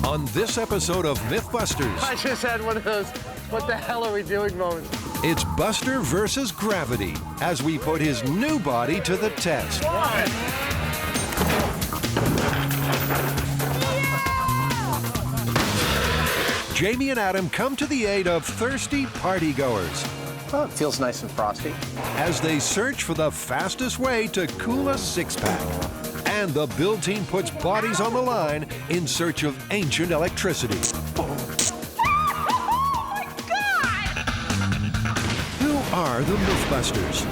On this episode of Mythbusters, I just had one of those, what the hell are we doing moments. it's Buster versus gravity as we put his new body to the test. Jamie and Adam come to the aid of thirsty partygoers Oh, it feels nice and frosty. as they search for the fastest way to cool a six-pack. And the build team puts bodies on the line in search of ancient electricity. Who are the Mythbusters?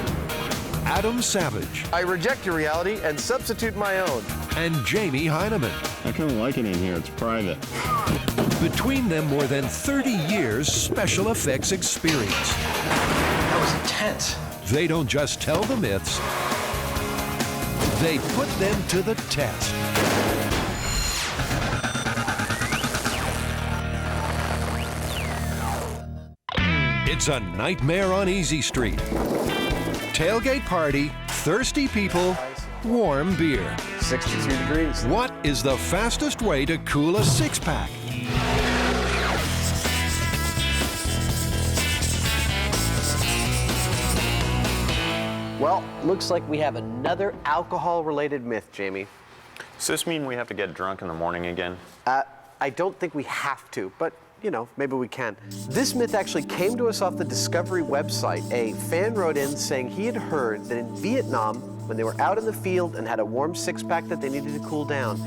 Adam Savage I reject your reality and substitute my own. and Jamie Hyneman. I kind of like it in here. It's private. Between them, more than 30 years special effects experience. That was intense. They don't just tell the myths, they put them to the test. It's a nightmare on Easy Street. Tailgate party, thirsty people, warm beer. 62 degrees. What is the fastest way to cool a six-pack? Well, looks like we have another alcohol-related myth, Jamie. Does this mean we have to get drunk in the morning again? I don't think we have to, but you know, maybe we can. This myth actually came to us off the Discovery website. A fan wrote in saying he had heard that in Vietnam, when they were out in the field and had a warm six-pack that they needed to cool down,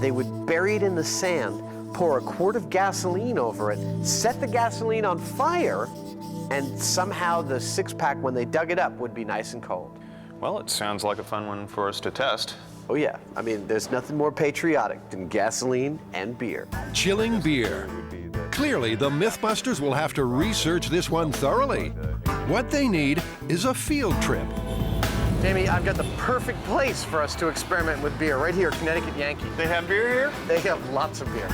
they would bury it in the sand, pour a quart of gasoline over it, set the gasoline on fire, and somehow the six-pack, when they dug it up, would be nice and cold. Well, it sounds like a fun one for us to test. Oh yeah, I mean, there's nothing more patriotic than gasoline and beer. Chilling beer. Clearly, the Mythbusters will have to research this one thoroughly. What they need is a field trip. Jamie, I've got the perfect place for us to experiment with beer, right here, Connecticut Yankee. They have beer here? They have lots of beer.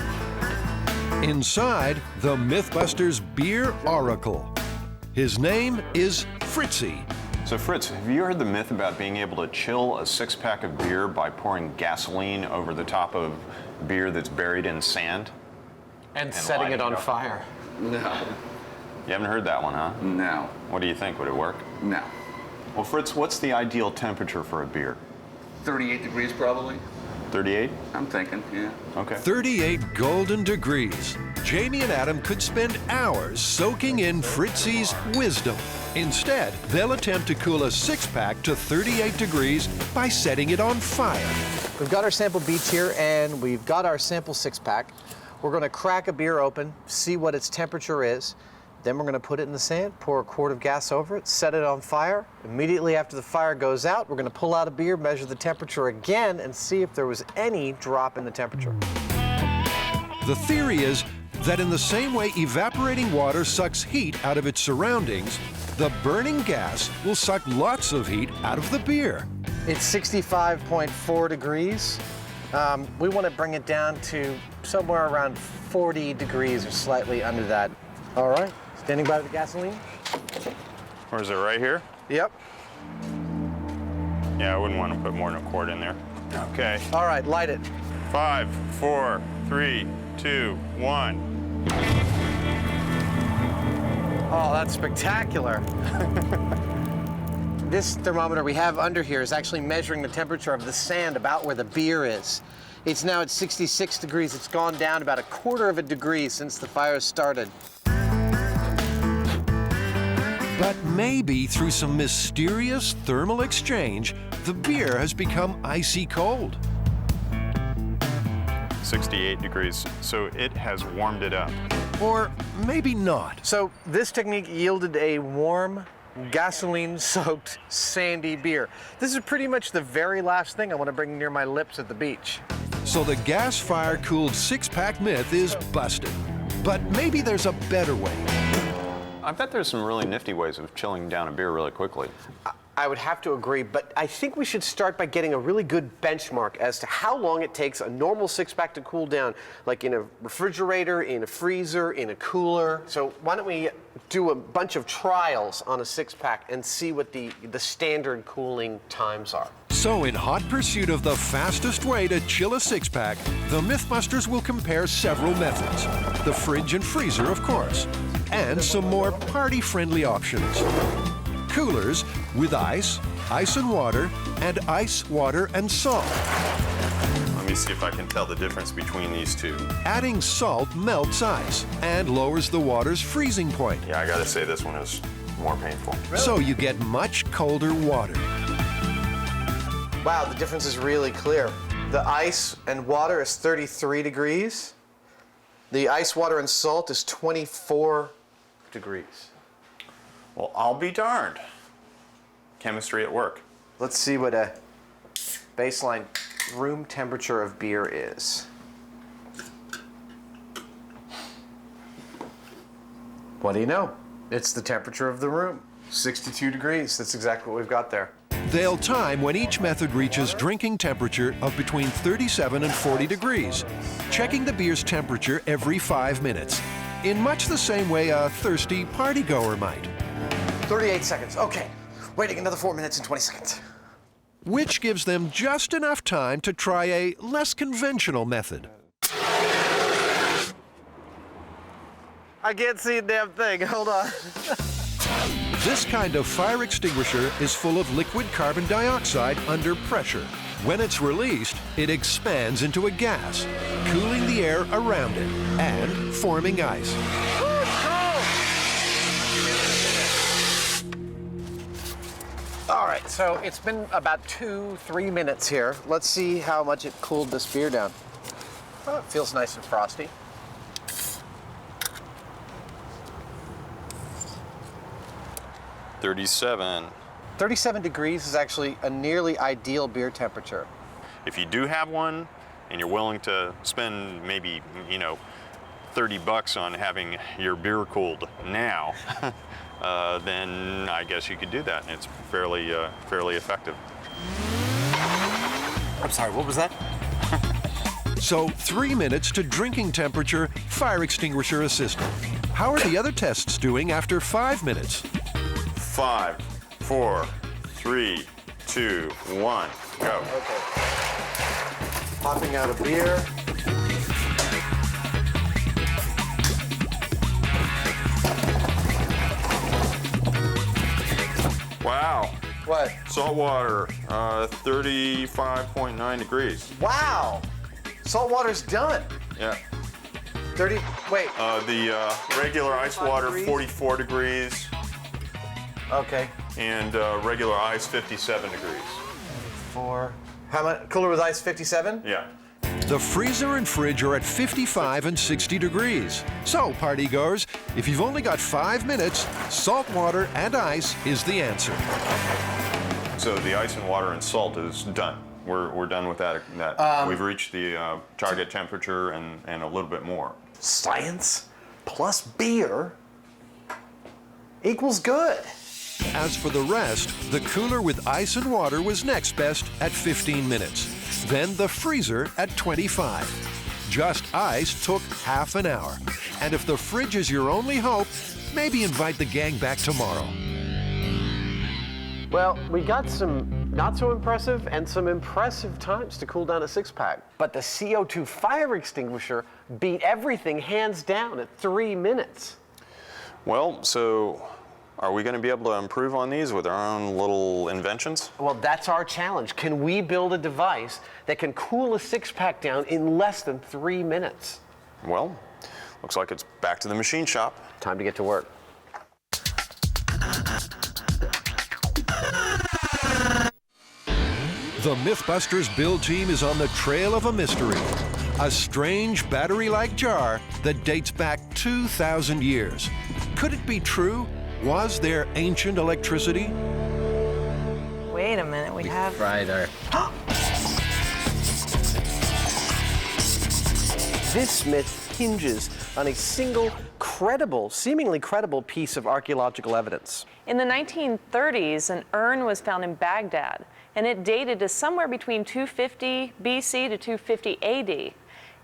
Inside, the Mythbusters Beer Oracle. His name is Fritzy. So Fritz, have you heard the myth about being able to chill a six-pack of beer by pouring gasoline over the top of beer that's buried in sand? And setting it on fire. No, You haven't heard that one, huh? no, What do you think? Would it work? no. Well, Fritz, what's the ideal temperature for a beer? 38 degrees probably, 38? I'm thinking, yeah. Okay. 38 golden degrees. Jamie and Adam could spend hours soaking in Fritzy's wisdom. Instead, they'll attempt to cool a six-pack to 38 degrees by setting it on fire. We've got our sample beach here, and we've got our sample six-pack. We're gonna crack a beer open, see what its temperature is. Then we're gonna put it in the sand, pour a quart of gas over it, set it on fire. Immediately after the fire goes out, we're gonna pull out a beer, measure the temperature again, and see if there was any drop in the temperature. The theory is that in the same way evaporating water sucks heat out of its surroundings, the burning gas will suck lots of heat out of the beer. It's 65.4 degrees. We want to bring it down to somewhere around 40 degrees or slightly under that. All right, standing by the gasoline? Or is it right here? Yep. Yeah, I wouldn't want to put more than a quart in there. Okay. All right, light it. 5, 4, 3, 2, 1. Oh, that's spectacular. This thermometer we have under here is actually measuring the temperature of the sand about where the beer is. It's now at 66 degrees. It's gone down about a quarter of a degree since the fire started. But maybe through some mysterious thermal exchange, the beer has become icy cold. 68 degrees, so it has warmed it up. Or maybe not. So this technique yielded a warm, gasoline-soaked, sandy beer. This is pretty much the very last thing I want to bring near my lips at the beach. So the gas fire-cooled six-pack myth is busted. But maybe there's a better way. I bet there's some really nifty ways of chilling down a beer really quickly. I would have to agree, but I think we should start by getting a really good benchmark as to how long it takes a normal six-pack to cool down, like in a refrigerator, in a freezer, in a cooler. So why don't we do a bunch of trials on a six-pack and see what the standard cooling times are. So in hot pursuit of the fastest way to chill a six-pack, the Mythbusters will compare several methods. The fridge and freezer, of course, and some more party-friendly options. Coolers with ice, ice and water, and ice, water, and salt. Let me see if I can tell the difference between these two. Adding salt melts ice and lowers the water's freezing point. Yeah, I gotta say this one is more painful. So you get much colder water. Wow, the difference is really clear. The ice and water is 33 degrees. The ice, water, and salt is 24 degrees. Well, I'll be darned. Chemistry at work. Let's see what a baseline room temperature of beer is. What do you know? It's the temperature of the room. 62 degrees. That's exactly what we've got there. They'll time when each method reaches drinking temperature of between 37 and 40 degrees, checking the beer's temperature every 5 minutes, in much the same way a thirsty partygoer might. 38 seconds. Okay. Waiting another 4 minutes and 20 seconds. Which gives them just enough time to try a less conventional method. I can't see a damn thing. Hold on. This kind of fire extinguisher is full of liquid carbon dioxide under pressure. When it's released, it expands into a gas, cooling the air around it and forming ice. All right, so it's been about 2-3 minutes here. Let's see how much it cooled this beer down. Oh, it feels nice and frosty. $37. 37 degrees is actually a nearly ideal beer temperature. If you do have one and you're willing to spend maybe, you know, $30 on having your beer cooled now, then I guess you could do that, and it's fairly effective. I'm sorry, what was that? So 3 minutes to drinking temperature, fire extinguisher assistant. How are the other tests doing after 5 minutes? 5, 4, 3, 2, 1, go. Okay. Popping out a beer. Wow. What? Salt water, 35.9 degrees. Wow! Salt water's done. Yeah. 30, wait. The regular ice water, degrees? 44 degrees. Okay. And regular ice, 57 degrees. 4. How much? Cooler with ice, 57? Yeah. The freezer and fridge are at 55 and 60 degrees. So, partygoers, if you've only got 5 minutes, salt water and ice is the answer. So the ice and water and salt is done. We're done with that. We've reached the target temperature and a little bit more. Science plus beer equals good. As for the rest, the cooler with ice and water was next best at 15 minutes. Then the freezer at 25. Just ice took half an hour. And if the fridge is your only hope, maybe invite the gang back tomorrow. Well, we got some not so impressive and some impressive times to cool down a six-pack. But the CO2 fire extinguisher beat everything hands down at 3 minutes. Well, so are we going to be able to improve on these with our own little inventions? Well, that's our challenge. Can we build a device that can cool a six-pack down in less than 3 minutes? Well, looks like it's back to the machine shop. Time to get to work. The Mythbusters build team is on the trail of a mystery. A strange battery-like jar that dates back 2,000 years. Could it be true? Was there ancient electricity? Wait a minute, we have... Fried our... This myth hinges on a single credible, seemingly credible piece of archaeological evidence. In the 1930s, an urn was found in Baghdad, and it dated to somewhere between 250 BC to 250 AD.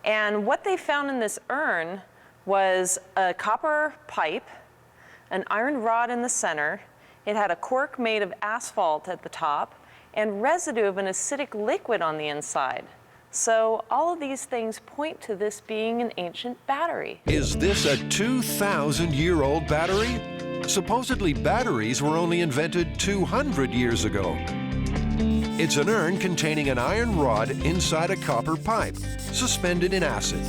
And what they found in this urn was a copper pipe, an iron rod in the center. It had a cork made of asphalt at the top, and residue of an acidic liquid on the inside. So all of these things point to this being an ancient battery. Is this a 2,000-year-old battery? Supposedly batteries were only invented 200 years ago. It's an urn containing an iron rod inside a copper pipe, suspended in acid.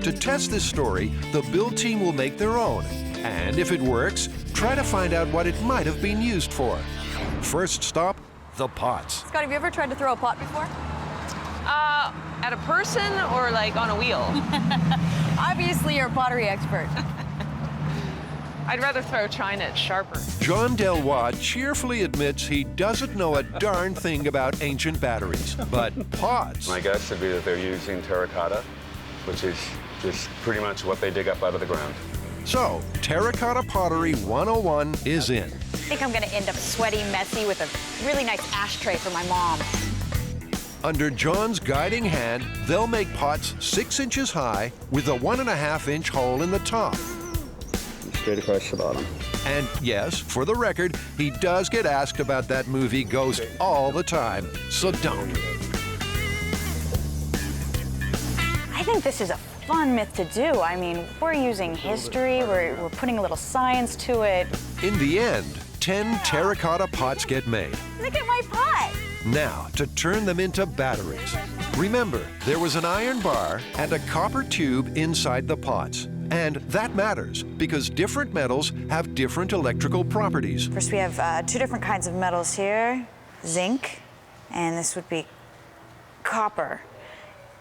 To test this story, the build team will make their own, and if it works, try to find out what it might have been used for. First stop, the pots. Scott, have you ever tried to throw a pot before? At a person or like on a wheel? Obviously, you're a pottery expert. I'd rather throw china, it's sharper. John Delwa cheerfully admits he doesn't know a darn thing about ancient batteries, but pots. My guess would be that they're using terracotta, which is just pretty much what they dig up out of the ground. So, Terracotta Pottery 101 is in. I think I'm gonna end up sweaty, messy with a really nice ashtray for my mom. Under John's guiding hand, they'll make pots 6 inches high with a 1.5-inch hole in the top. Straight across the bottom. And yes, for the record, he does get asked about that movie Ghost all the time, so don't. I think this is a fun myth to do. I mean, we're using history, we're putting a little science to it. In the end, 10 terracotta pots get made. Look at my pot. Now, to turn them into batteries. Remember, there was an iron bar and a copper tube inside the pots. And that matters because different metals have different electrical properties. First, we have 2 different kinds of metals here. Zinc, and this would be copper.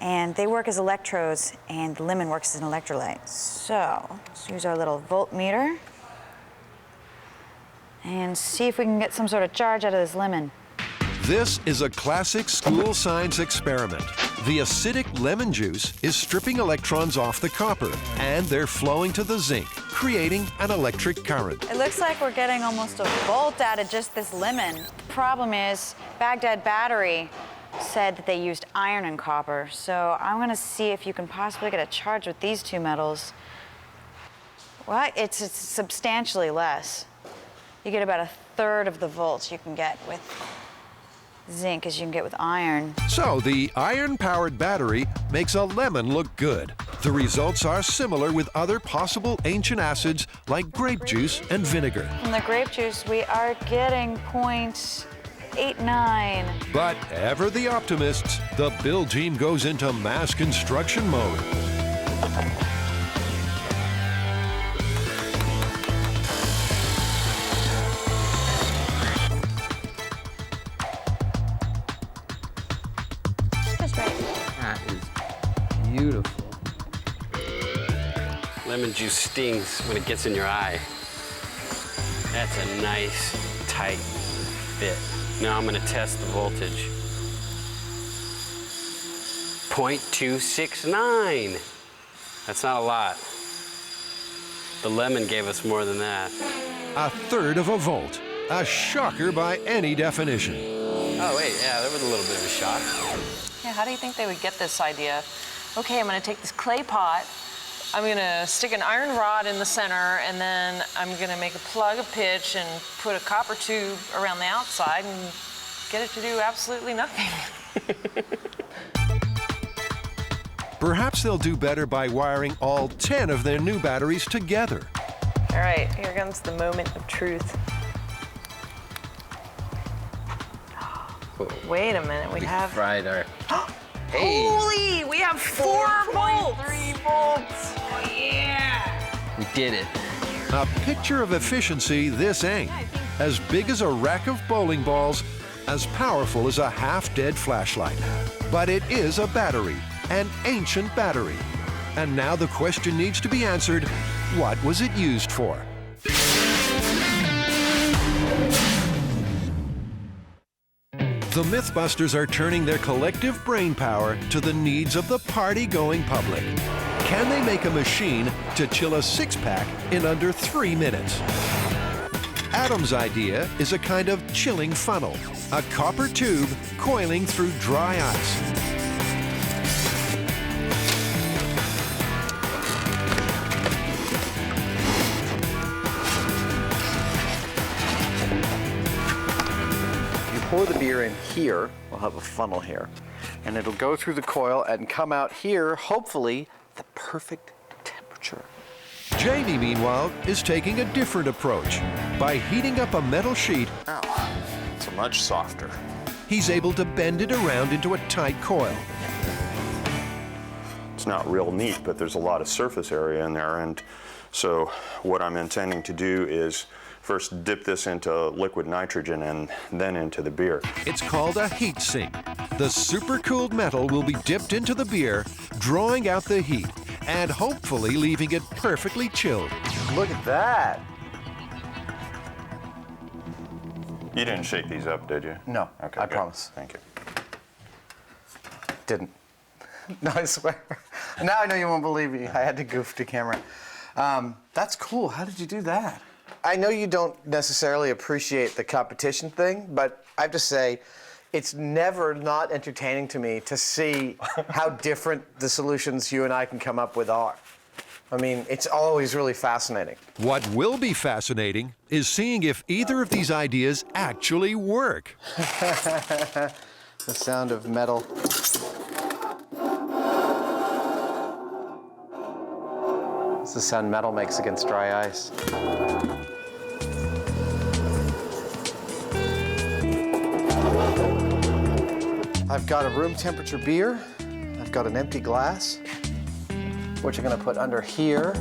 And they work as electrodes, and lemon works as an electrolyte. So, let's use our little voltmeter and see if we can get some sort of charge out of this lemon. This is a classic school science experiment. The acidic lemon juice is stripping electrons off the copper, and they're flowing to the zinc, creating an electric current. It looks like we're getting almost a volt out of just this lemon. The problem is, Baghdad Battery said that they used iron and copper, so I'm gonna see if you can possibly get a charge with these 2 metals. Well, it's substantially less. You get about 1/3 of the volts you can get with zinc as you can get with iron. So the iron-powered battery makes a lemon look good. The results are similar with other possible ancient acids like grape juice and vinegar. From the grape juice, we are getting 0.89. But ever the optimists, the build team goes into mass construction mode. That is beautiful. Lemon juice stings when it gets in your eye. That's a nice, tight fit. Now I'm gonna test the voltage. 0.269. That's not a lot. The lemon gave us more than that. 1/3 of a volt. A shocker by any definition. Oh wait, yeah, there was a little bit of a shock. Yeah, how do you think they would get this idea? Okay, I'm gonna take this clay pot, I'm gonna stick an iron rod in the center, and then I'm gonna make a plug, a pitch, and put a copper tube around the outside and get it to do absolutely nothing. Perhaps they'll do better by wiring all 10 of their new batteries together. All right, here comes the moment of truth. Wait a minute, we have... Fried our... Holy, we have 4.3 volts. Oh, yeah! We did it. A picture of efficiency this ain't. As big as a rack of bowling balls, as powerful as a half-dead flashlight. But it is a battery, an ancient battery. And now the question needs to be answered, what was it used for? The Mythbusters are turning their collective brainpower to the needs of the party-going public. Can they make a machine to chill a 6-pack in under 3 minutes? Adam's idea is a kind of chilling funnel, a copper tube coiling through dry ice. the beer in here. We'll have a funnel here. And it'll go through the coil and come out here, hopefully, the perfect temperature. Jamie, meanwhile, is taking a different approach. By heating up a metal sheet, It's much softer. he's able to bend it around into a tight coil. It's not real neat, but there's a lot of surface area in there, and so what I'm intending to do is first dip this into liquid nitrogen and then into the beer. It's called a heat sink. The supercooled metal will be dipped into the beer, drawing out the heat, and hopefully leaving it perfectly chilled. Look at that. You didn't shake these up, did you? No, Okay, I good. promise. Thank you. Didn't. No, I swear. Now I know you won't believe me. I had to goof the camera. That's cool. How did you do that? I know you don't necessarily appreciate the competition thing, but I have to say, it's never not entertaining to me to see how different the solutions you and I can come up with are. I mean, it's always really fascinating. What will be fascinating is seeing if either of these ideas actually work. The sound of metal. It's the sound metal makes against dry ice. I've got a room temperature beer. I've got an empty glass, which I'm gonna put under here.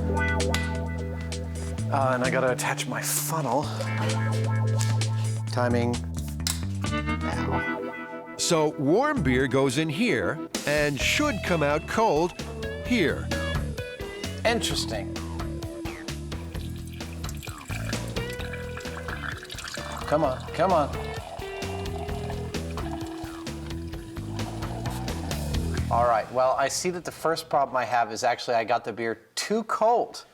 And I gotta attach my funnel. Timing now. So warm beer goes in here and should come out cold here. Interesting. Come on, come on. All right, well, I see that the first problem I have is actually I got the beer too cold.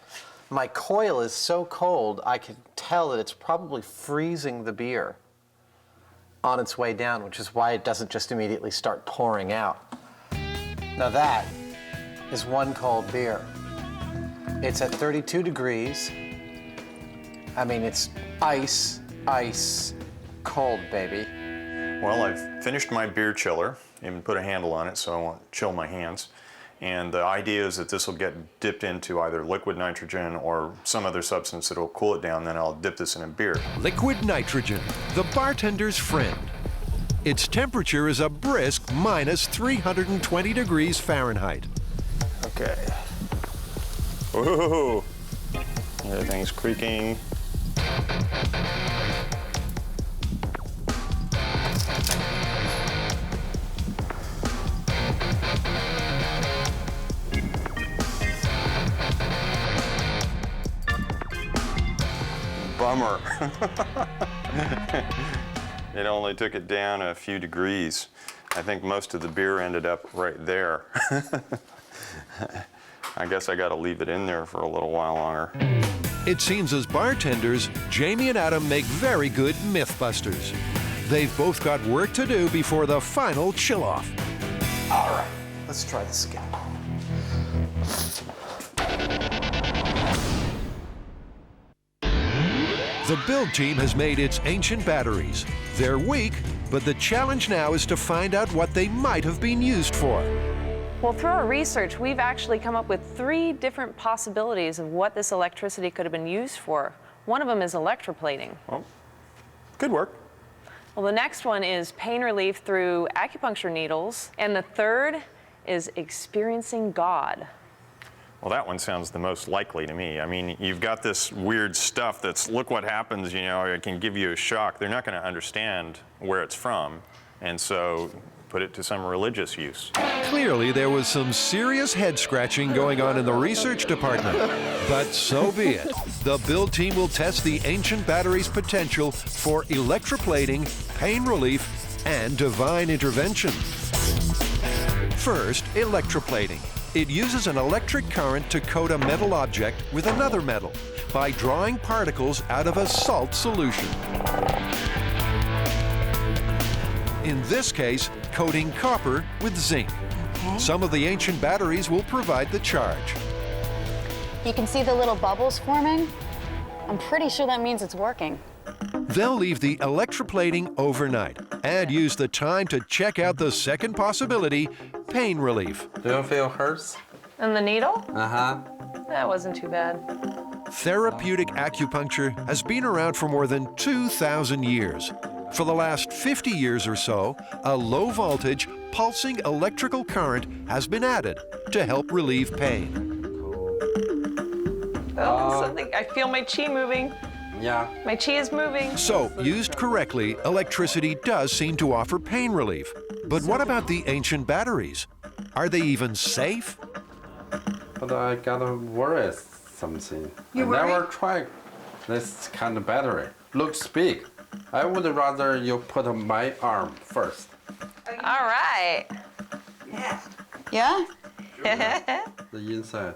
My coil is so cold, I can tell that it's probably freezing the beer on its way down, which is why it doesn't just immediately start pouring out. Now that is one cold beer. It's at 32 degrees. I mean, it's ice, ice, cold, baby. Well, I've finished my beer chiller, even put a handle on it so I won't chill my hands. And the idea is that this will get dipped into either liquid nitrogen or some other substance that will cool it down, then I'll dip this in a beer. Liquid nitrogen, the bartender's friend. Its temperature is a brisk minus 320 degrees Fahrenheit. Okay. Whoa! Everything's creaking. Bummer. It only took it down a few degrees. I think most of the beer ended up right there. I guess I gotta leave it in there for a little while longer. It seems as bartenders, Jamie and Adam make very good Mythbusters. They've both got work to do before the final chill-off. All right, let's try this again. The build team has made its ancient batteries. They're weak, but the challenge now is to find out what they might have been used for. Well, through our research, we've actually come up with 3 different possibilities of what this electricity could have been used for. One of them is electroplating. Well, good work. Well, the next one is pain relief through acupuncture needles. And the third is experiencing God. Well, that one sounds the most likely to me. I mean, you've got this weird stuff that's, look what happens, you know, it can give you a shock. They're not going to understand where it's from, and so put it to some religious use. Clearly, there was some serious head-scratching going on in the research department. But so be it. The build team will test the ancient battery's potential for electroplating, pain relief, and divine intervention. First, electroplating. It uses an electric current to coat a metal object with another metal by drawing particles out of a salt solution. In this case, coating copper with zinc. Some of the ancient batteries will provide the charge. You can see the little bubbles forming. I'm pretty sure that means it's working. They'll leave the electroplating overnight and use the time to check out the second possibility, pain relief. Do you feel hurts? And the needle? Uh-huh. That wasn't too bad. Therapeutic acupuncture has been around for more than 2,000 years. For the last 50 years or so, a low-voltage, pulsing electrical current has been added to help relieve pain. Oh, something. I feel my chi moving. Yeah. My chi is moving. So, used correctly, electricity does seem to offer pain relief. But what about the ancient batteries? Are they even safe? But I gotta worry something. You I worry? never tried this kind of battery. Looks big. I would rather you put on my arm first. All right. Yeah? The inside.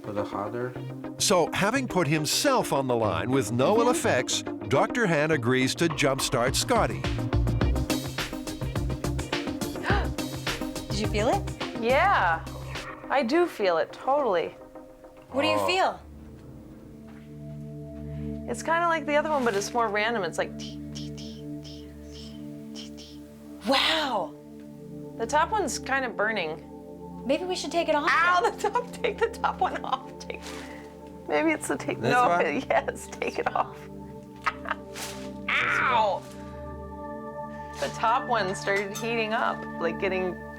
Put it harder. So, having put himself on the line with no ill effects, Dr. Han agrees to jumpstart Scotty. Did you feel it? Yeah, I do feel it, totally. What do you feel? It's kind of like the other one, but it's more random. It's like tee, tee, tee, tee, tee, tee. Wow. The top one's kind of burning. Maybe we should take it off. Ow, the top, take the top one off. Maybe it's the take, This no, one? yes, take it off. Ow! The top one started heating up, like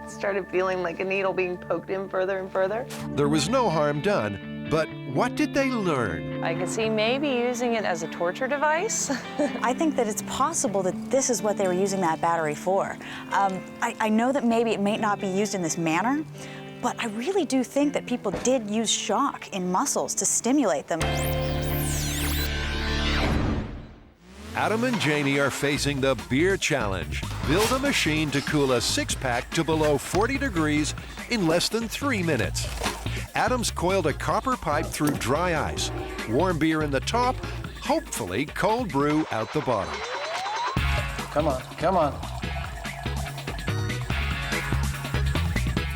started feeling like a needle being poked in further and further. There was no harm done, but what did they learn? I could see maybe using it as a torture device. I think that it's possible that this is what they were using that battery for. I know that maybe it may not be used in this manner, but I really do think that people did use shock in muscles to stimulate them. Adam and Janie are facing the beer challenge. Build a machine to cool a six-pack to below 40 degrees in less than 3 minutes. Adam's coiled a copper pipe through dry ice. Warm beer in the top, hopefully cold brew out the bottom. Come on, come on.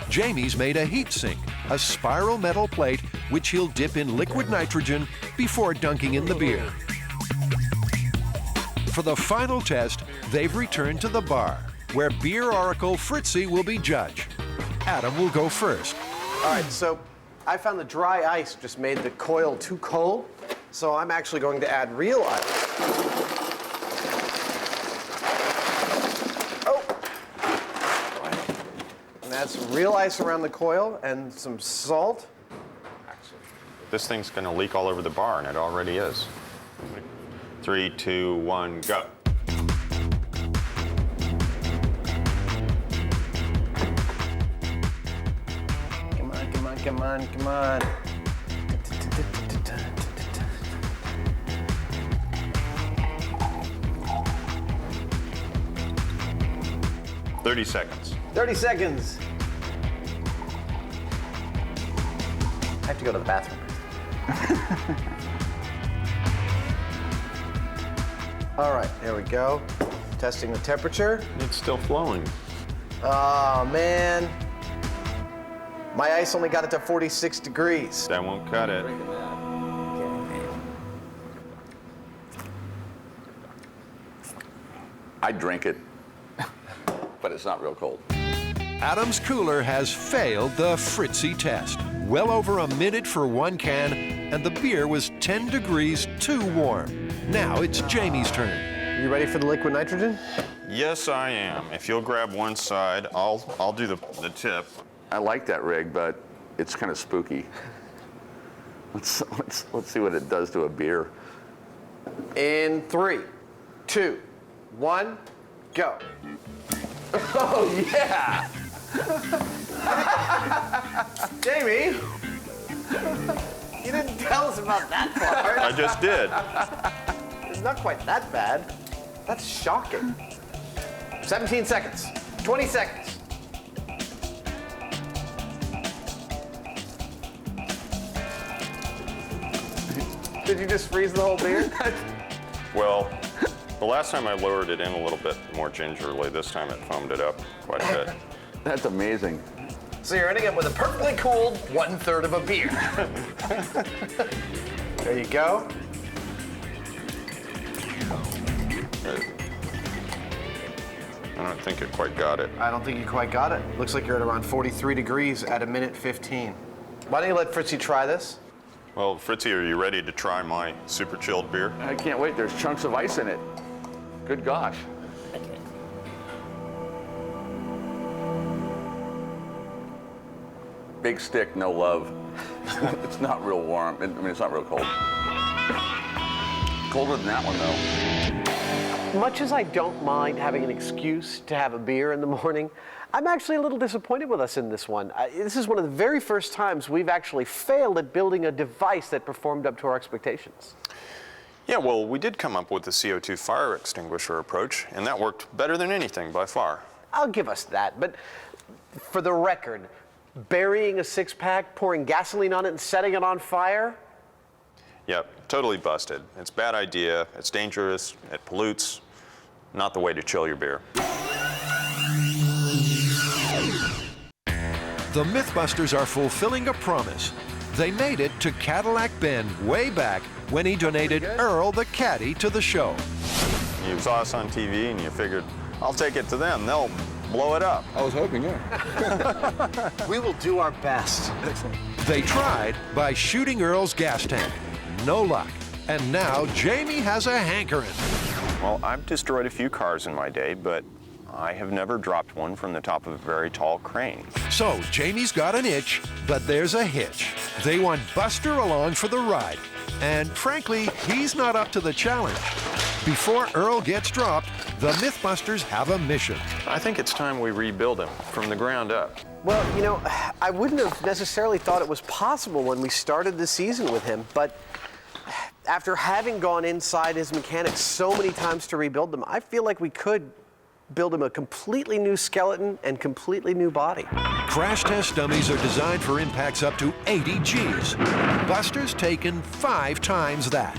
Jamie's made a heat sink, a spiral metal plate which he'll dip in liquid nitrogen before dunking in the beer. For the final test, they've returned to the bar, where beer oracle Fritzy will be judge. Adam will go first. All right, so I found the dry ice just made the coil too cold, so I'm actually going to add real ice. Oh! And add some real ice around the coil and some salt. This thing's gonna leak all over the bar, and it already is. 3, 2, 1, go. Come on, come on, come on, come on. 30 seconds. 30 seconds. I have to go to the bathroom. All right, there we go. Testing the temperature. It's still flowing. Oh, man. My ice only got it to 46 degrees. That won't cut it. I drink it, but it's not real cold. Adam's cooler has failed the Fritzy test. Well over a minute for one can, and the beer was 10 degrees too warm. Now it's Jamie's turn. You ready for the liquid nitrogen? Yes, I am. If you'll grab one side, I'll do the tip. I like that rig, but it's kind of spooky. Let's see what it does to a beer. In 3, 2, 1, go. Oh, yeah! Jamie, you didn't tell us about that part. I just did. It's not quite that bad. That's shocking. 17 seconds, 20 seconds. Did you just freeze the whole beer? Well, the last time I lowered it in a little bit more gingerly. This time it foamed it up quite a bit. That's amazing. So you're ending up with a perfectly cooled 1/3 of a beer. There you go. I don't think it quite got it. I don't think you quite got it. Looks like you're at around 43 degrees at 1:15. Why don't you let Fritzy try this? Well, Fritzy, are you ready to try my super chilled beer? I can't wait. There's chunks of ice in it. Good gosh. Big stick, no love. It's not real warm. I mean, it's not real cold. Colder than that one, though. Much as I don't mind having an excuse to have a beer in the morning, I'm actually a little disappointed with us in this one. This is one of the very first times we've actually failed at building a device that performed up to our expectations. Yeah, well, we did come up with the CO2 fire extinguisher approach, and that worked better than anything by far. I'll give us that, but for the record, burying a six-pack, pouring gasoline on it, and setting it on fire? Yep, totally busted. It's a bad idea, it's dangerous, it pollutes. Not the way to chill your beer. The Mythbusters are fulfilling a promise. They made it to Cadillac Bend way back when he donated Earl the caddy to the show. You saw us on TV and you figured, I'll take it to them, they'll blow it up. I was hoping, yeah. We will do our best. They tried by shooting Earl's gas tank. No luck. And now Jamie has a hankering. Well, I've destroyed a few cars in my day, but I have never dropped one from the top of a very tall crane. So Jamie's got an itch, but there's a hitch. They want Buster along for the ride. And frankly, he's not up to the challenge. Before Earl gets dropped, the Mythbusters have a mission. I think it's time we rebuild him from the ground up. Well, you know, I wouldn't have necessarily thought it was possible when we started the season with him, but after having gone inside his mechanics so many times to rebuild them, I feel like we could build him a completely new skeleton and completely new body. Crash test dummies are designed for impacts up to 80 Gs. Buster's taken 5 times that.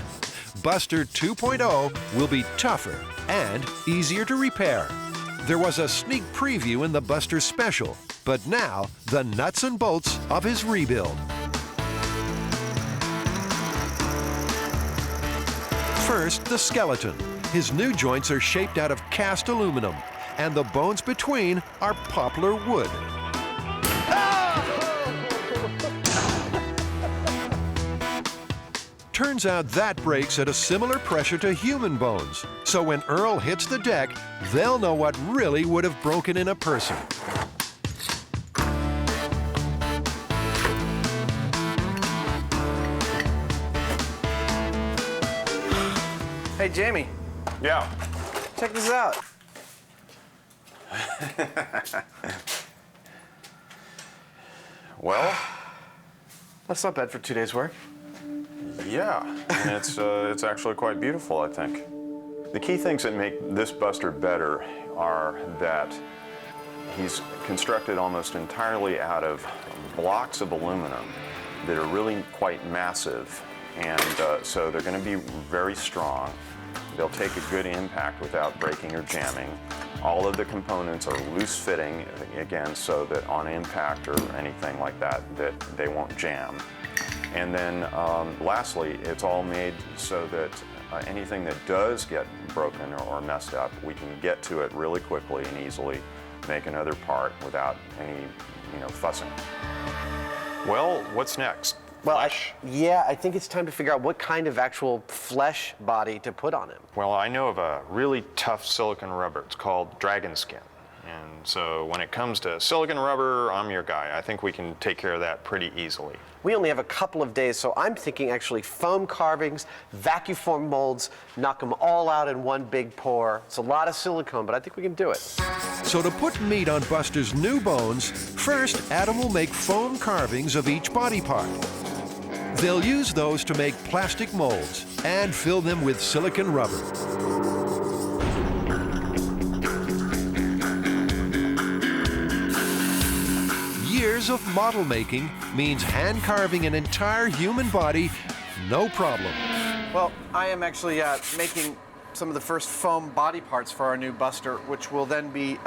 Buster 2.0 will be tougher and easier to repair. There was a sneak preview in the Buster special, but now the nuts and bolts of his rebuild. First, the skeleton. His new joints are shaped out of cast aluminum, and the bones between are poplar wood. Turns out that breaks at a similar pressure to human bones, so when Earl hits the deck, they'll know what really would have broken in a person. Hey, Jamie. Yeah. Check this out. Well, That's not bad for 2 days' work. yeah, and it's actually quite beautiful, I think. The key things that make this Buster better are that he's constructed almost entirely out of blocks of aluminum that are really quite massive, and so they're going to be very strong. They'll take a good impact without breaking or jamming. All of the components are loose fitting, again, so that on impact or anything like that, that they won't jam. And then lastly, it's all made so that anything that does get broken or messed up, we can get to it really quickly and easily, make another part without any, fussing. Well, what's next? Well, Flesh? I think it's time to figure out what kind of actual flesh body to put on him. Well, I know of a really tough silicon rubber. It's called dragon skin. And so when it comes to silicon rubber, I'm your guy. I think we can take care of that pretty easily. We only have a couple of days, so I'm thinking actually foam carvings, vacuum form molds, knock them all out in one big pour. It's a lot of silicone, but I think we can do it. So to put meat on Buster's new bones, first Adam will make foam carvings of each body part. They'll use those to make plastic molds and fill them with silicon rubber. Years of model making means hand carving an entire human body, no problem. Well, I am actually making some of the first foam body parts for our new Buster, which will then be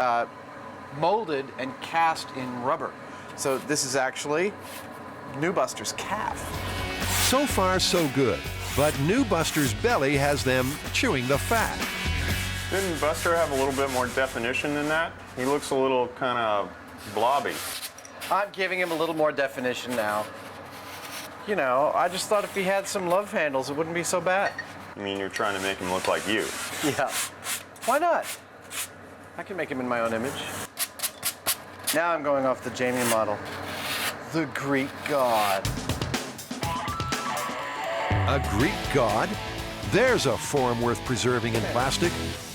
molded and cast in rubber. So this is actually new Buster's calf. So far, so good. but new Buster's belly has them chewing the fat. Didn't Buster have a little bit more definition than that? He looks a little kind of blobby. I'm giving him a little more definition now. You know, I just thought if he had some love handles, it wouldn't be so bad. I mean, you're trying to make him look like you. Yeah. Why not? I can make him in my own image. Now I'm going off the Jamie model. The Greek god. A Greek god? There's a form worth preserving in plastic.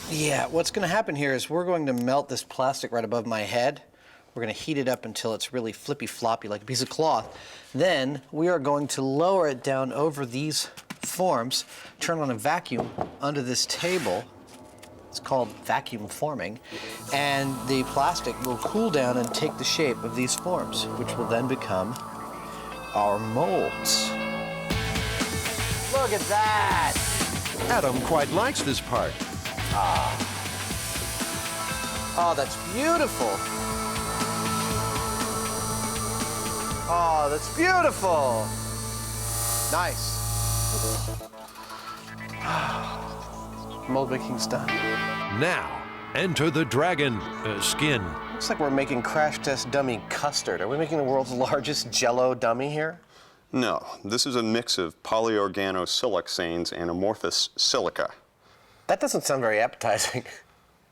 Yeah, what's going to happen here is we're going to melt this plastic right above my head. We're going to heat it up until it's really flippy-floppy like a piece of cloth. Then we are going to lower it down over these forms, turn on a vacuum under this table. It's called vacuum forming. And the plastic will cool down and take the shape of these forms, which will then become our molds. Look at that! Adam quite likes this part. Oh, that's beautiful. Oh, that's beautiful. Nice. Mold making's done. Now, enter the dragon skin. Looks like we're making crash test dummy custard. Are we making the world's largest Jell-O dummy here? No, this is a mix of polyorganosiloxanes and amorphous silica. That doesn't sound very appetizing.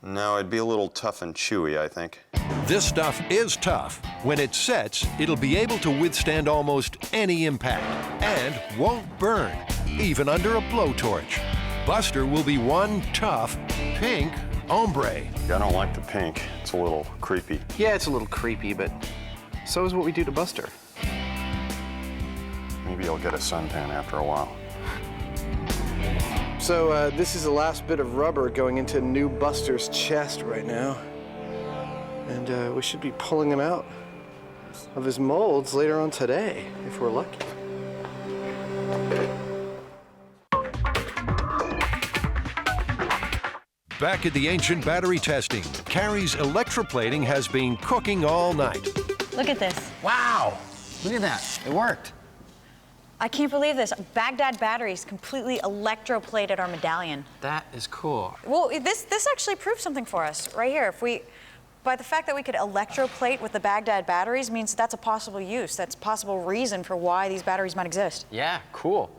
No, it'd be a little tough and chewy, I think. This stuff is tough. When it sets, it'll be able to withstand almost any impact and won't burn, even under a blowtorch. Buster will be one tough, pink ombre. I don't like the pink. It's a little creepy. Yeah, it's a little creepy, but so is what we do to Buster. Maybe he'll get a suntan after a while. So this is the last bit of rubber going into new Buster's chest right now. And we should be pulling him out of his molds later on today, if we're lucky. Back at the ancient battery testing, Carrie's electroplating has been cooking all night. Look at this. Wow! Look at that. It worked. I can't believe this. Baghdad batteries completely electroplated our medallion. That is cool. Well, this actually proves something for us right here. By the fact that we could electroplate with the Baghdad batteries means that's a possible use. That's a possible reason for why these batteries might exist. Yeah, cool.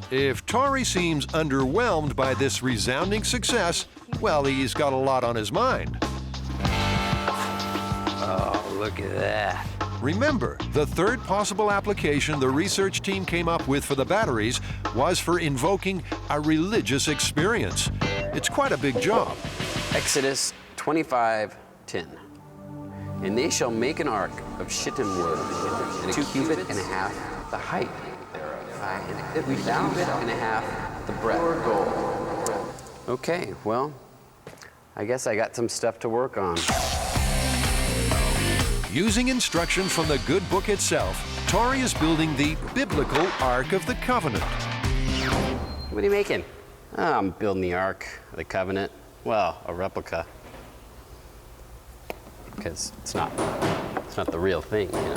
If Tori seems underwhelmed by this resounding success, well, he's got a lot on his mind. Oh, look at that. Remember, the third possible application the research team came up with for the batteries was for invoking a religious experience. It's quite a big job. Exodus 25:10. And they shall make an ark of shittim wood, and 2 cubits and a half the height thereof, and 3 cubits and a half the breadth. Okay, well, I guess I got some stuff to work on. Using instruction from the good book itself, Tori is building the biblical Ark of the Covenant. What are you making? Oh, I'm building the Ark of the Covenant. Well, a replica. Because it's not the real thing, you know.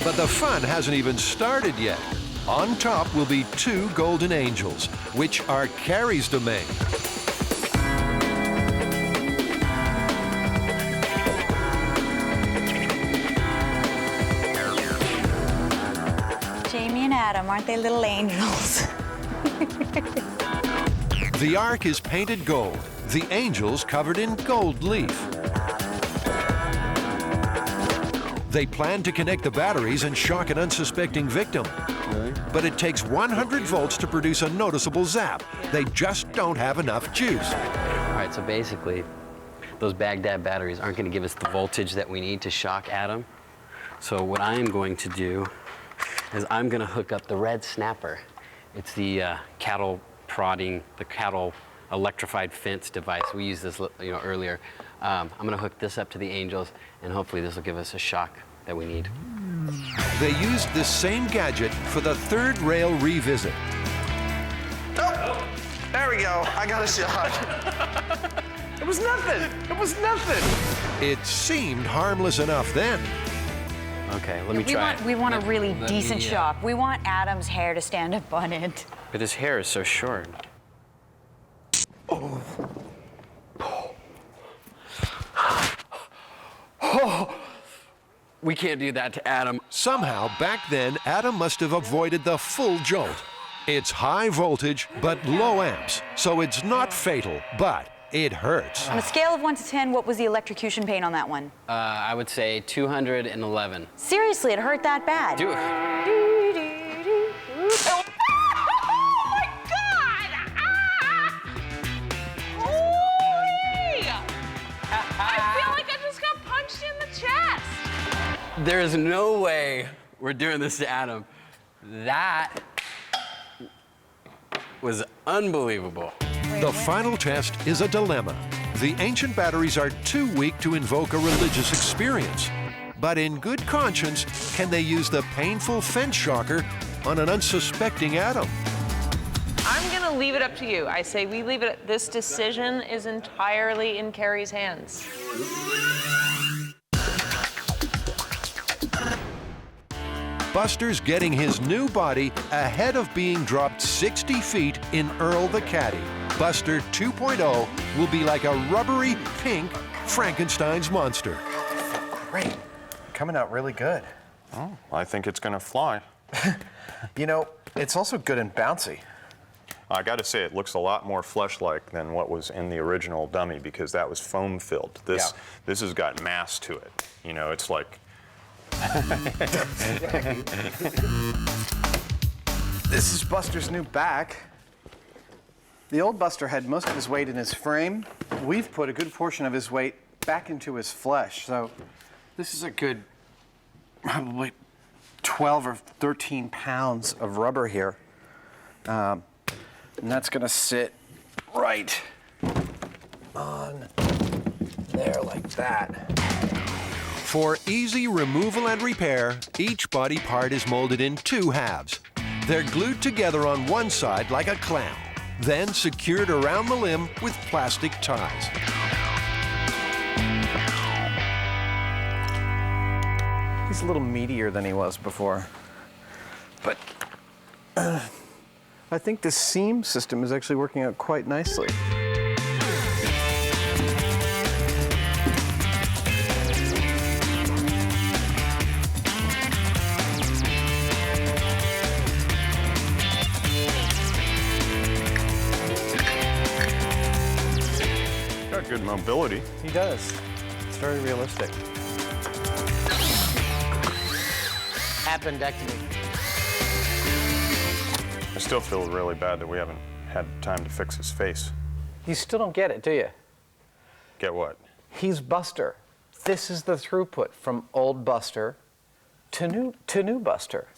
But the fun hasn't even started yet. On top will be 2 golden angels, which are Carrie's domain. Jamie and Adam, aren't they little angels? The Ark is painted gold, the angels covered in gold leaf. They plan to connect the batteries and shock an unsuspecting victim. Really? But it takes 100 volts to produce a noticeable zap. They just don't have enough juice. All right, so basically, those Baghdad batteries aren't going to give us the voltage that we need to shock Adam. So what I am going to do is I'm going to hook up the red snapper. It's the cattle prodding, the cattle electrified fence device. We used this earlier. I'm going to hook this up to the angels, and hopefully this will give us a shock that we need. They used this same gadget for the 3rd rail revisit. Oh, there we go. I got a shot. was nothing. It was nothing. It seemed harmless enough then. Okay, let me try it. We want a really let decent me, shock. We want Adam's hair to stand up on it. But his hair is so short. We can't do that to Adam. Somehow, back then, Adam must have avoided the full jolt. It's high voltage, but low amps, so it's not fatal, but it hurts. On a scale of 1 to 10, what was the electrocution pain on that one? I would say 211. Seriously, it hurt that bad? Do Oh my God! Holy! I feel like I just got punched in the chest. There is no way we're doing this to Adam. That was unbelievable. The final test is a dilemma. The ancient batteries are too weak to invoke a religious experience. But in good conscience, can they use the painful fence shocker on an unsuspecting Adam? I'm gonna leave it up to you. I say we leave it. This decision is entirely in Carrie's hands. Buster's getting his new body ahead of being dropped 60 feet in Earl the Caddy. Buster 2.0 will be like a rubbery, pink Frankenstein's monster. Great. Coming out really good. Oh, I think it's gonna fly. You know, it's also good and bouncy. I gotta say, it looks a lot more flesh-like than what was in the original dummy because that was foam-filled. This has got mass to it. You know, it's like... This is Buster's new back. The old Buster had most of his weight in his frame. We've put a good portion of his weight back into his flesh. So this is a good, probably 12 or 13 pounds of rubber here. And that's gonna sit right on there like that. For easy removal and repair, each body part is molded in 2 halves. They're glued together on one side like a clamp, then secured around the limb with plastic ties. He's a little meatier than he was before. But I think the seam system is actually working out quite nicely. Got good mobility. He does. It's very realistic. Appendectomy. I still feel really bad that we haven't had time to fix his face. You still don't get it, do you? Get what? He's Buster. This is the throughput from old Buster to new Buster.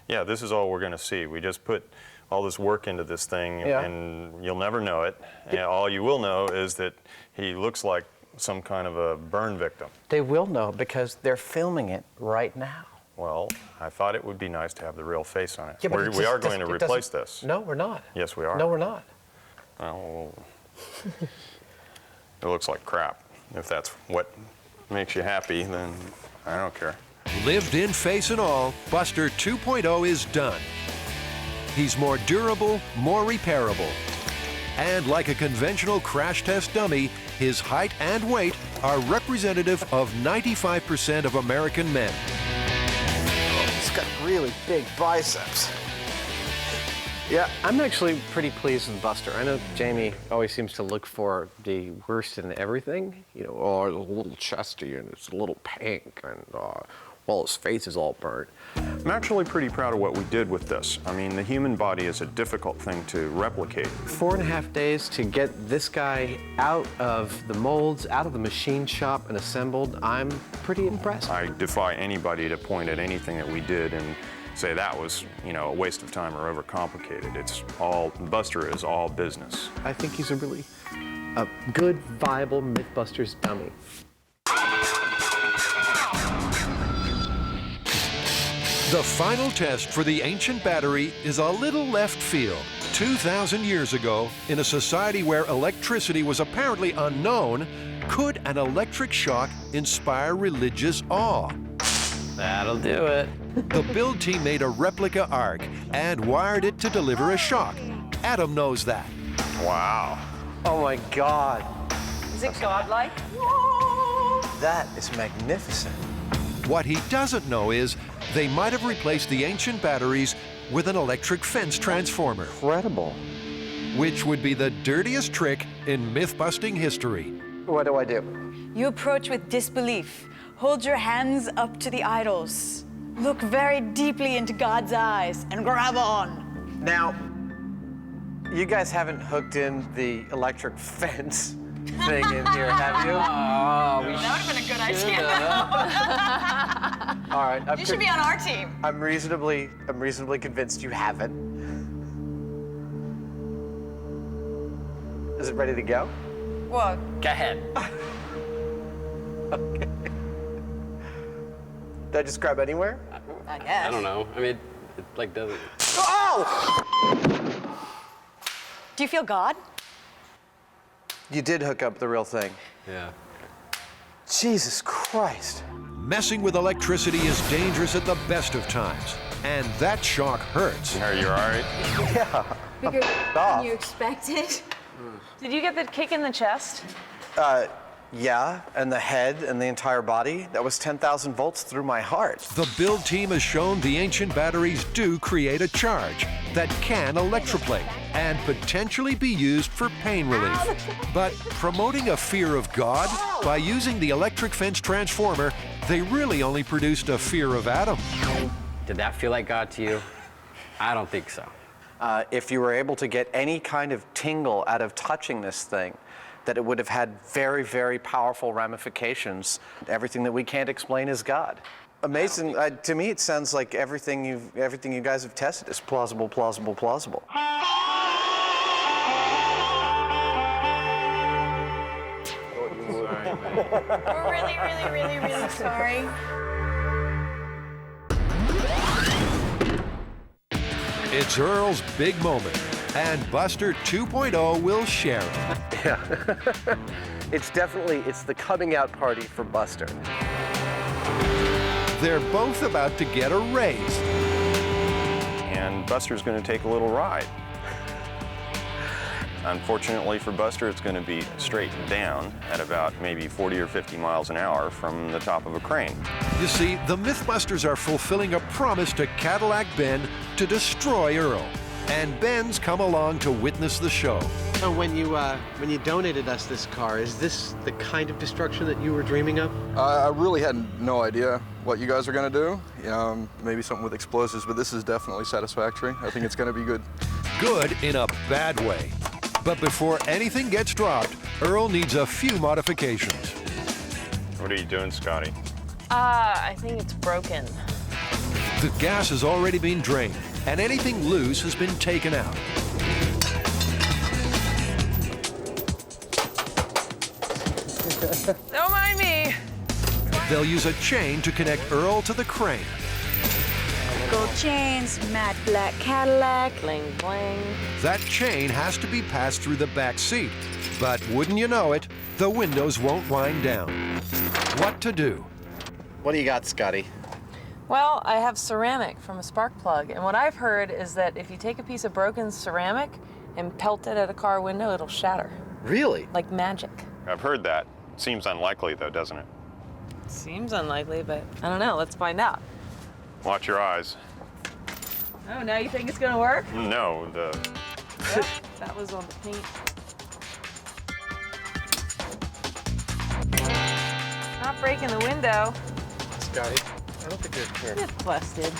Yeah, this is all we're going to see. We just put all this work into this thing, and you'll never know it. And all you will know is that he looks like some kind of a burn victim. They will know because they're filming it right now. Well, I thought it would be nice to have the real face on it. Yeah, but we are going to replace this. No, we're not. Yes, we are. No, we're not. Oh, it looks like crap. If that's what makes you happy, then I don't care. Lived-in face and all, Buster 2.0 is done. He's more durable, more repairable. And like a conventional crash test dummy, his height and weight are representative of 95% of American men. He's got really big biceps. Yeah, I'm actually pretty pleased with Buster. I know Jamie always seems to look for the worst in everything. You know, oh, it's a little chesty and it's a little pink and, well, his face is all burnt. I'm actually pretty proud of what we did with this. I mean, the human body is a difficult thing to replicate. 4.5 days to get this guy out of the molds, out of the machine shop and assembled. I'm pretty impressed. I defy anybody to point at anything that we did and say that was, you know, a waste of time or overcomplicated. It's all, Buster is all business. I think he's a really good, viable Mythbusters dummy. The final test for the ancient battery is a little left field. 2,000 years ago, in a society where electricity was apparently unknown, could an electric shock inspire religious awe? That'll do it. The build team made a replica arc and wired it to deliver a shock. Adam knows that. Wow. Oh my God. Is it godlike? That is magnificent. What he doesn't know is they might have replaced the ancient batteries with an electric fence transformer, Incredible. which would be the dirtiest trick in myth-busting history. What do I do? You approach with disbelief. Hold your hands up to the idols. Look very deeply into God's eyes and grab on. Now, you guys haven't hooked in the electric fence thing in here, have you? That would have been a good idea. All right. You should be on our team. I'm reasonably convinced you haven't. Is it ready to go? Well, Go ahead. Okay. Did I just grab anywhere? I guess. I don't know. I mean, it like doesn't. Oh! Do you feel God? You did hook up the real thing. Yeah. Jesus Christ. Messing with electricity is dangerous at the best of times, and that shock hurts. Are you all right? Yeah. Bigger off. than you expected. Did you get the kick in the chest? Yeah, and the head and the entire body. That was 10,000 volts through my heart. The build team has shown the ancient batteries do create a charge that can electroplate and potentially be used for pain relief. But promoting a fear of God by using the electric fence transformer, they really only produced a fear of Adam. Did that feel like God to you? I don't think so. If you were able to get any kind of tingle out of touching this thing, that it would have had very, very powerful ramifications. Everything that we can't explain is God. Amazing. To me, it sounds like everything you guys have tested is plausible, plausible, plausible. We're really, really, really, really sorry. It's Earl's big moment, and Buster 2.0 will share it. Yeah. It's the coming out party for Buster. They're both about to get a raise. And Buster's going to take a little ride. Unfortunately for Buster, it's going to be straight down at about maybe 40 or 50 miles an hour from the top of a crane. You see, the Mythbusters are fulfilling a promise to Cadillac Ben to destroy Earl. And Ben's come along to witness the show. So when you donated us this car, is this the kind of destruction that you were dreaming of? I really had no idea what you guys are going to do. You know, maybe something with explosives, but this is definitely satisfactory. I think it's going to be good. Good in a bad way. But before anything gets dropped, Earl needs a few modifications. What are you doing, Scotty? I think it's broken. The gas has already been drained, and anything loose has been taken out. Don't mind me. They'll use a chain to connect Earl to the crane. Gold chains, matte black Cadillac. Bling, bling. That chain has to be passed through the back seat. But wouldn't you know it, the windows won't wind down. What to do? What do you got, Scotty? Well, I have ceramic from a spark plug, and what I've heard is that if you take a piece of broken ceramic and pelt it at a car window, it'll shatter. Really? Like magic. I've heard that. Seems unlikely, though, doesn't it? Seems unlikely, but I don't know. Let's find out. Watch your eyes. Oh, now you think it's gonna work? No, Yep, that was on the paint. Not breaking the window. Scotty, I don't think you're here. It's busted.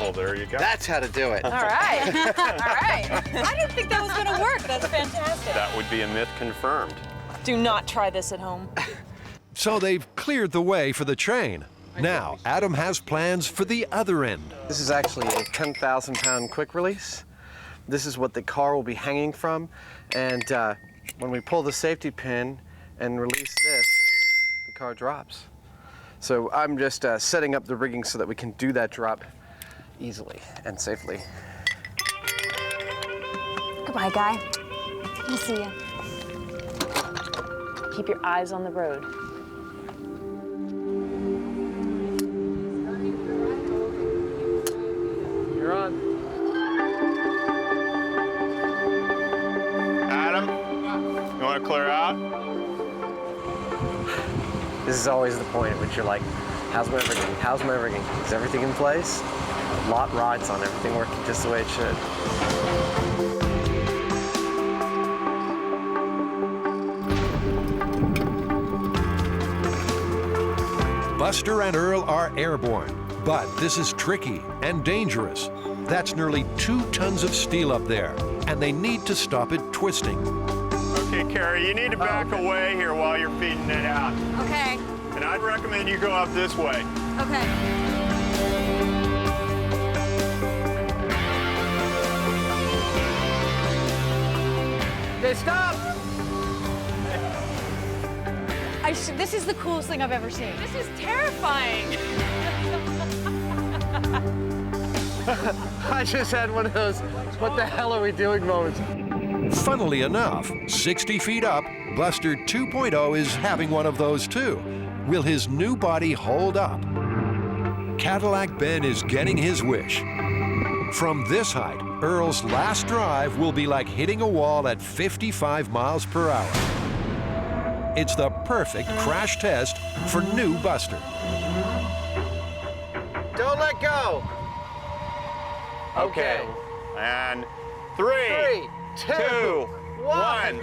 oh, there you go. That's how to do it. All right. All right. I didn't think that was going to work. That's fantastic. That would be a myth confirmed. Do not try this at home. So they've cleared the way for the chain. Now, Adam has plans for the other end. This is actually a 10,000-pound quick release. This is what the car will be hanging from. And when we pull the safety pin and release this, the car drops. So I'm just setting up the rigging so that we can do that drop easily and safely. Goodbye, Guy. We'll see you. Keep your eyes on the road. You're on. Adam, you want to clear out? This is always the point at which you're like, how's my rigging? How's my rigging? Is everything in place? Lot rides on everything working just the way it should. Buster and Earl are airborne, but this is tricky and dangerous. That's nearly 2 tons of steel up there, and they need to stop it twisting. Okay, Carrie, you need to back away here while you're feeding it out. Okay. And I'd recommend you go up this way. Okay. Okay, stop! This is the coolest thing I've ever seen. This is terrifying. I just had one of those, what the hell are we doing moments. Funnily enough, 60 feet up, Buster 2.0 is having one of those too. Will his new body hold up? Cadillac Ben is getting his wish. From this height, Earl's last drive will be like hitting a wall at 55 miles per hour. It's the perfect crash test for new Buster. Don't let go. Okay. And 3, 2, 1.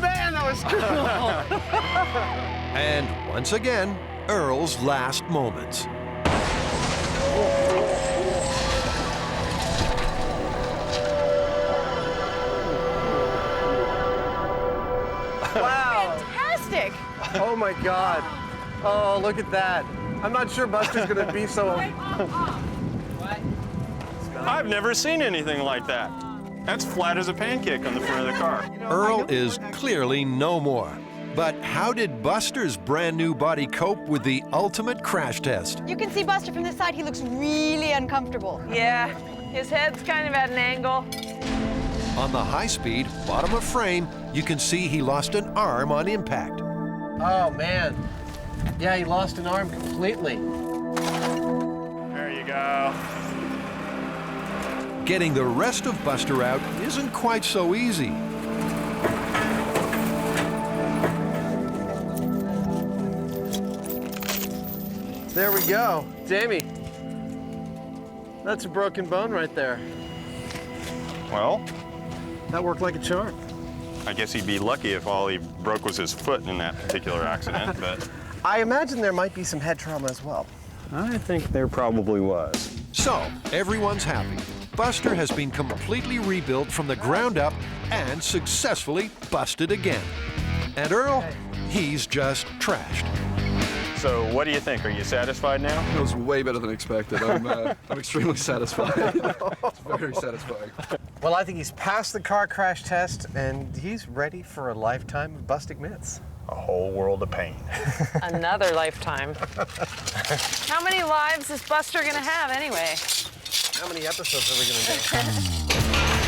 Man, that was cool. And once again, Earl's last moments. Wow. Fantastic. Oh my God. Oh, look at that. I'm not sure Buster's gonna be so... I've never seen anything like that. That's flat as a pancake on the front of the car. Earl is clearly no more. But how did Buster's brand new body cope with the ultimate crash test? You can see Buster from this side. He looks really uncomfortable. Yeah, his head's kind of at an angle. On the high-speed, bottom of frame, you can see he lost an arm on impact. Oh, man. Yeah, he lost an arm completely. There you go. Getting the rest of Buster out isn't quite so easy. There we go. Jamie, that's a broken bone right there. Well, that worked like a charm. I guess he'd be lucky if all he broke was his foot in that particular accident, but... I imagine there might be some head trauma as well. I think there probably was. So, everyone's happy. Buster has been completely rebuilt from the ground up and successfully busted again. And Earl, he's just trashed. So what do you think? Are you satisfied now? It was way better than expected. I'm extremely satisfied. It's very satisfying. Well, I think he's passed the car crash test, and he's ready for a lifetime of busting myths. A whole world of pain. Another lifetime. How many lives is Buster gonna have anyway? How many episodes are we gonna do?